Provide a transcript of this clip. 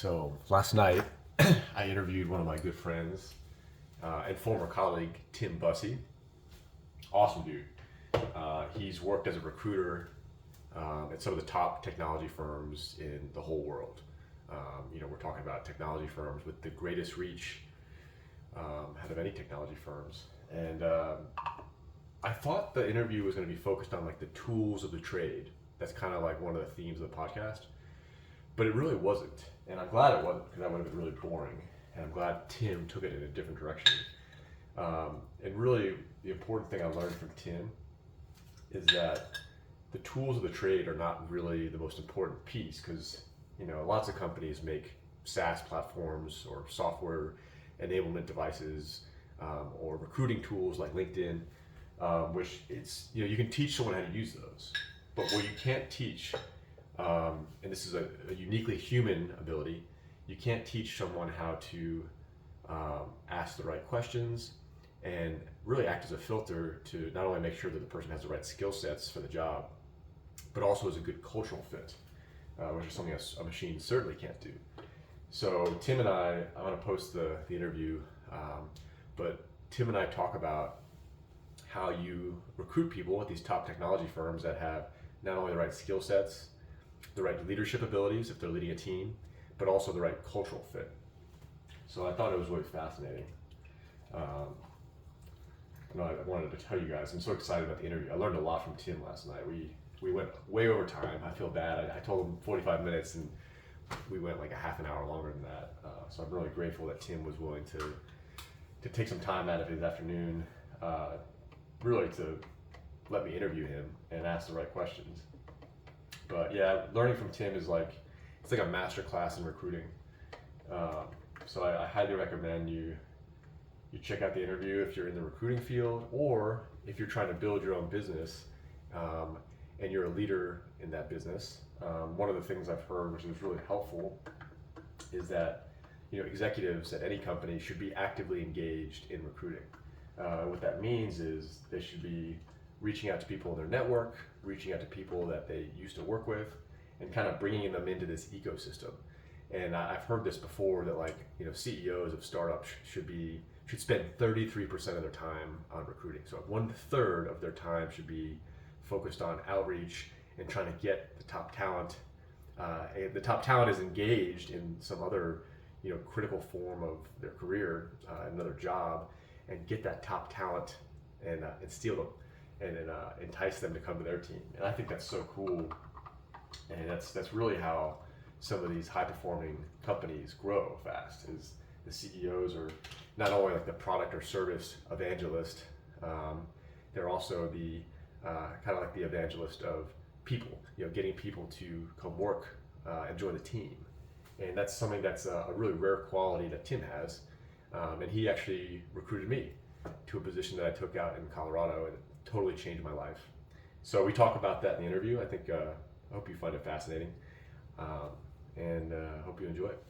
So last night, I interviewed one of my good friends and former colleague, Tim Busse. Awesome dude. He's worked as a recruiter at some of the top technology firms in the whole world. We're talking about technology firms with the greatest reach out of any technology firms. And I thought the interview was going to be focused on like the tools of the trade. That's kind of like one of the themes of the podcast. But it really wasn't. And I'm glad it wasn't, because that would have been really boring. And I'm glad Tim took it in a different direction. And really, the important thing I learned from Tim is that the tools of the trade are not really the most important piece, because lots of companies make SaaS platforms or software enablement devices or recruiting tools like LinkedIn, which you can teach someone how to use those. But what you can't teach, and this is a uniquely human ability, you can't teach someone how to ask the right questions and really act as a filter to not only make sure that the person has the right skill sets for the job, but also as a good cultural fit, which is something a machine certainly can't do. So Tim and I want to post the interview, but Tim and I talk about how you recruit people at these top technology firms that have not only the right skill sets, the right leadership abilities if they're leading a team, but also the right cultural fit. So I thought it was really fascinating. I wanted to tell you guys, I'm so excited about the interview. I learned a lot from Tim last night. We went way over time. I feel bad. I told him 45 minutes and we went like a half an hour longer than that. So I'm really grateful that Tim was willing to take some time out of his afternoon really to let me interview him and ask the right questions. But yeah, learning from Tim is it's like a master class in recruiting. So I highly recommend you check out the interview if you're in the recruiting field, or if you're trying to build your own business and you're a leader in that business. One of the things I've heard, which is really helpful, is that executives at any company should be actively engaged in recruiting. What that means is they should be reaching out to people in their network, reaching out to people that they used to work with, and kind of bringing them into this ecosystem. And I've heard this before that CEOs of startups should spend 33% of their time on recruiting. So 1/3 of their time should be focused on outreach and trying to get the top talent. And the top talent is engaged in some other critical form of their career, another job, and get that top talent and steal them and entice them to come to their team. And I think that's so cool. And that's really how some of these high performing companies grow fast, is the CEOs are not only like the product or service evangelist, they're also the kind of like the evangelist of people, getting people to come work and join the team. And that's something that's a really rare quality that Tim has. And he actually recruited me to a position that I took out in Colorado, and it totally changed my life. So we talk about that in the interview. I hope you find it fascinating, and hope you enjoy it.